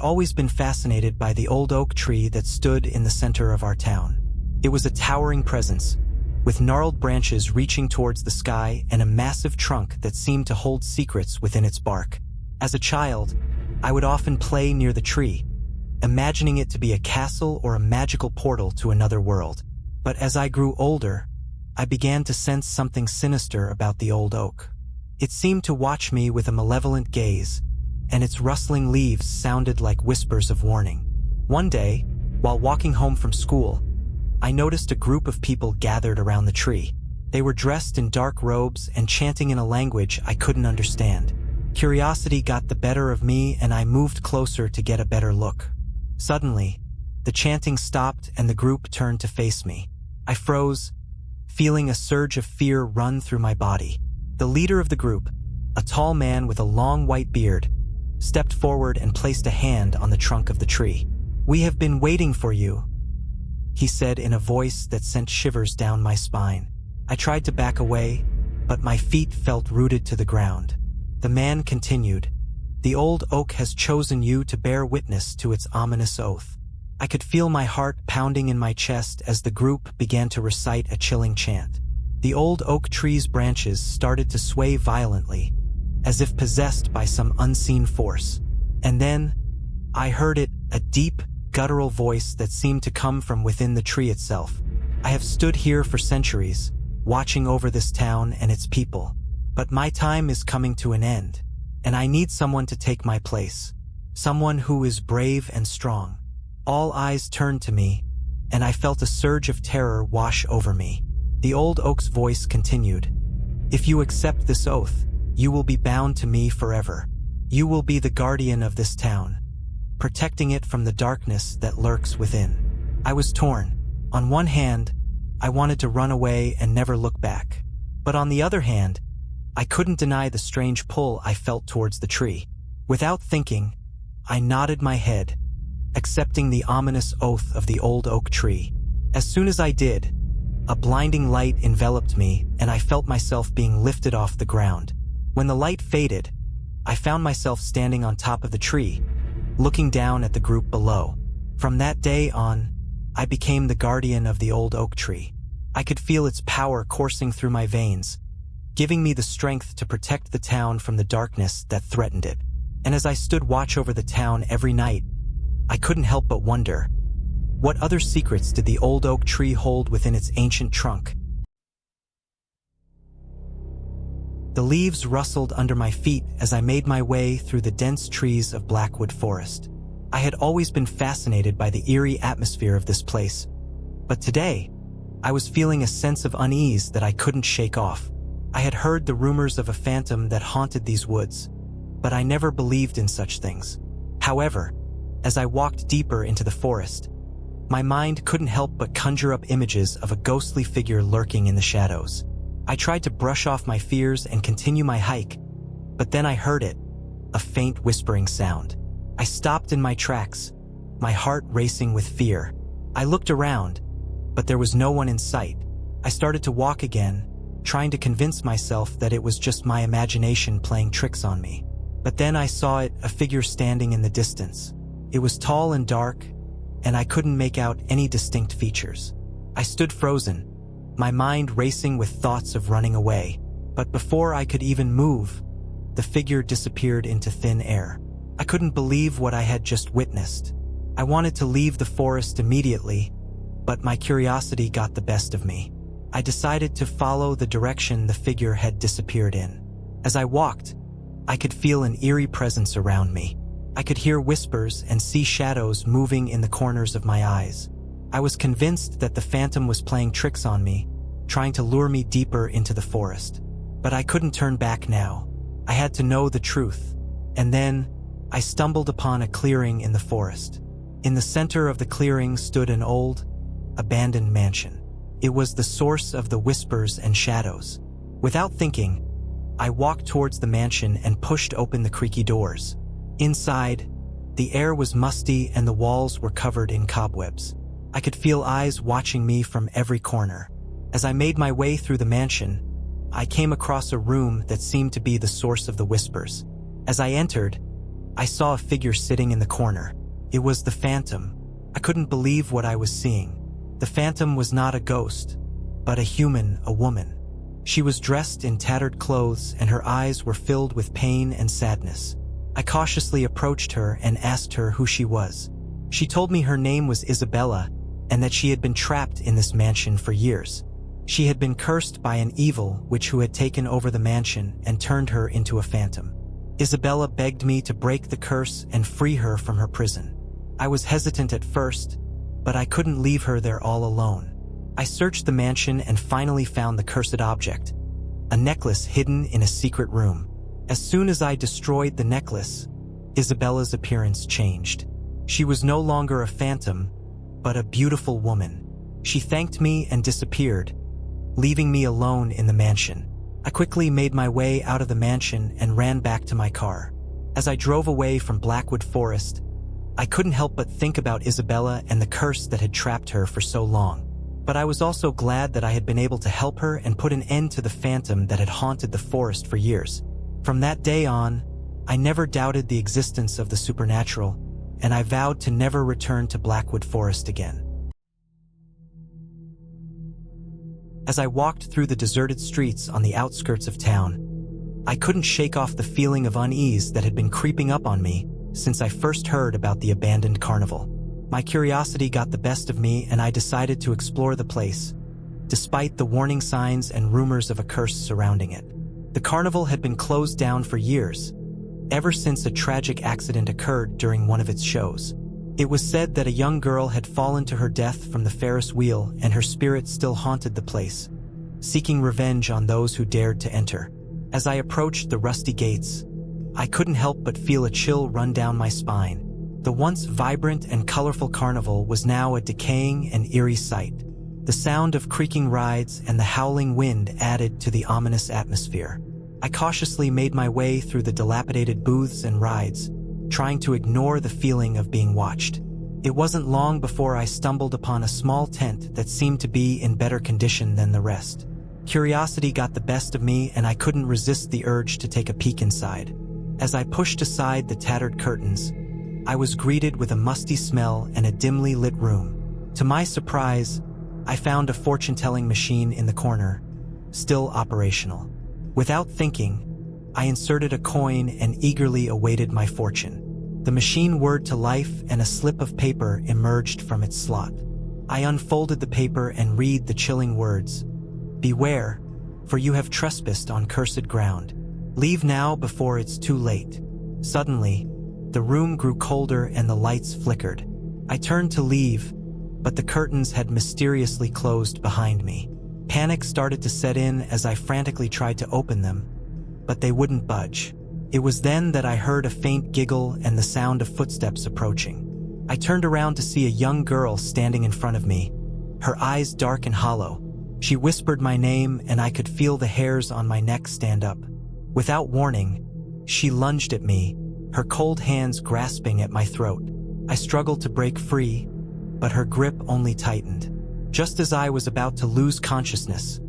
always been fascinated by the old oak tree that stood in the center of our town. It was a towering presence, with gnarled branches reaching towards the sky and a massive trunk that seemed to hold secrets within its bark. As a child, I would often play near the tree, imagining it to be a castle or a magical portal to another world. But as I grew older, I began to sense something sinister about the old oak. It seemed to watch me with a malevolent gaze, and its rustling leaves sounded like whispers of warning. One day, while walking home from school, I noticed a group of people gathered around the tree. They were dressed in dark robes and chanting in a language I couldn't understand. Curiosity got the better of me, and I moved closer to get a better look. Suddenly, the chanting stopped and the group turned to face me. I froze, feeling a surge of fear run through my body. The leader of the group, a tall man with a long white beard, stepped forward and placed a hand on the trunk of the tree. "We have been waiting for you," he said in a voice that sent shivers down my spine. I tried to back away, but my feet felt rooted to the ground. The man continued, "The old oak has chosen you to bear witness to its ominous oath." I could feel my heart pounding in my chest as the group began to recite a chilling chant. The old oak tree's branches started to sway violently, as if possessed by some unseen force. And then, I heard it, a deep, guttural voice that seemed to come from within the tree itself. "I have stood here for centuries, watching over this town and its people. But my time is coming to an end, and I need someone to take my place. Someone who is brave and strong." All eyes turned to me, and I felt a surge of terror wash over me. The old oak's voice continued, "If you accept this oath, you will be bound to me forever. You will be the guardian of this town, protecting it from the darkness that lurks within." I was torn. On one hand, I wanted to run away and never look back. But on the other hand, I couldn't deny the strange pull I felt towards the tree. Without thinking, I nodded my head, accepting the ominous oath of the old oak tree. As soon as I did, a blinding light enveloped me, and I felt myself being lifted off the ground. When the light faded, I found myself standing on top of the tree, looking down at the group below. From that day on, I became the guardian of the old oak tree. I could feel its power coursing through my veins, giving me the strength to protect the town from the darkness that threatened it. And as I stood watch over the town every night, I couldn't help but wonder, what other secrets did the old oak tree hold within its ancient trunk? The leaves rustled under my feet as I made my way through the dense trees of Blackwood forest. I had always been fascinated by the eerie atmosphere of this place, but today, I was feeling a sense of unease that I couldn't shake off. I had heard the rumors of a phantom that haunted these woods, but I never believed in such things. However, as I walked deeper into the forest, my mind couldn't help but conjure up images of a ghostly figure lurking in the shadows. I tried to brush off my fears and continue my hike, but then I heard it, a faint whispering sound. I stopped in my tracks, my heart racing with fear. I looked around, but there was no one in sight. I started to walk again, trying to convince myself that it was just my imagination playing tricks on me. But then I saw it, a figure standing in the distance. It was tall and dark, and I couldn't make out any distinct features. I stood frozen, my mind racing with thoughts of running away. But before I could even move, the figure disappeared into thin air. I couldn't believe what I had just witnessed. I wanted to leave the forest immediately, but my curiosity got the best of me. I decided to follow the direction the figure had disappeared in. As I walked, I could feel an eerie presence around me. I could hear whispers and see shadows moving in the corners of my eyes. I was convinced that the phantom was playing tricks on me, trying to lure me deeper into the forest. But I couldn't turn back now. I had to know the truth. And then, I stumbled upon a clearing in the forest. In the center of the clearing stood an old, abandoned mansion. It was the source of the whispers and shadows. Without thinking, I walked towards the mansion and pushed open the creaky doors. Inside, the air was musty and the walls were covered in cobwebs. I could feel eyes watching me from every corner. As I made my way through the mansion, I came across a room that seemed to be the source of the whispers. As I entered, I saw a figure sitting in the corner. It was the phantom. I couldn't believe what I was seeing. The phantom was not a ghost, but a human, a woman. She was dressed in tattered clothes and her eyes were filled with pain and sadness. I cautiously approached her and asked her who she was. She told me her name was Isabella and that she had been trapped in this mansion for years. She had been cursed by an evil witch who had taken over the mansion and turned her into a phantom. Isabella begged me to break the curse and free her from her prison. I was hesitant at first, but I couldn't leave her there all alone. I searched the mansion and finally found the cursed object, a necklace hidden in a secret room. As soon as I destroyed the necklace, Isabella's appearance changed. She was no longer a phantom, but a beautiful woman. She thanked me and disappeared, leaving me alone in the mansion. I quickly made my way out of the mansion and ran back to my car. As I drove away from Blackwood Forest, I couldn't help but think about Isabella and the curse that had trapped her for so long. But I was also glad that I had been able to help her and put an end to the phantom that had haunted the forest for years. From that day on, I never doubted the existence of the supernatural, and I vowed to never return to Blackwood Forest again. As I walked through the deserted streets on the outskirts of town, I couldn't shake off the feeling of unease that had been creeping up on me since I first heard about the abandoned carnival. My curiosity got the best of me and I decided to explore the place, despite the warning signs and rumors of a curse surrounding it. The carnival had been closed down for years, ever since a tragic accident occurred during one of its shows. It was said that a young girl had fallen to her death from the Ferris wheel and her spirit still haunted the place, seeking revenge on those who dared to enter. As I approached the rusty gates, I couldn't help but feel a chill run down my spine. The once vibrant and colorful carnival was now a decaying and eerie sight. The sound of creaking rides and the howling wind added to the ominous atmosphere. I cautiously made my way through the dilapidated booths and rides, trying to ignore the feeling of being watched. It wasn't long before I stumbled upon a small tent that seemed to be in better condition than the rest. Curiosity got the best of me and I couldn't resist the urge to take a peek inside. As I pushed aside the tattered curtains, I was greeted with a musty smell and a dimly lit room. To my surprise, I found a fortune-telling machine in the corner, still operational. Without thinking, I inserted a coin and eagerly awaited my fortune. The machine whirred to life and a slip of paper emerged from its slot. I unfolded the paper and read the chilling words, "Beware, for you have trespassed on cursed ground. Leave now before it's too late." Suddenly, the room grew colder and the lights flickered. I turned to leave, but the curtains had mysteriously closed behind me. Panic started to set in as I frantically tried to open them, but they wouldn't budge. It was then that I heard a faint giggle and the sound of footsteps approaching. I turned around to see a young girl standing in front of me, her eyes dark and hollow. She whispered my name and I could feel the hairs on my neck stand up. Without warning, she lunged at me, her cold hands grasping at my throat. I struggled to break free, but her grip only tightened. Just as I was about to lose consciousness,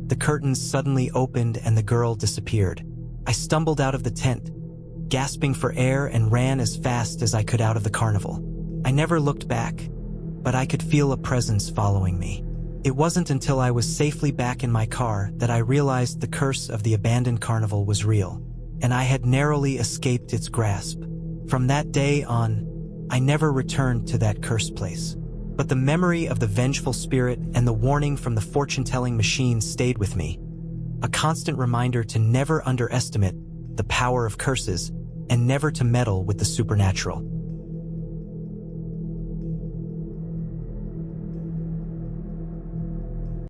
the curtains suddenly opened and the girl disappeared. I stumbled out of the tent, gasping for air, and ran as fast as I could out of the carnival. I never looked back, but I could feel a presence following me. It wasn't until I was safely back in my car that I realized the curse of the abandoned carnival was real, and I had narrowly escaped its grasp. From that day on, I never returned to that cursed place. But the memory of the vengeful spirit and the warning from the fortune-telling machine stayed with me, a constant reminder to never underestimate the power of curses and never to meddle with the supernatural.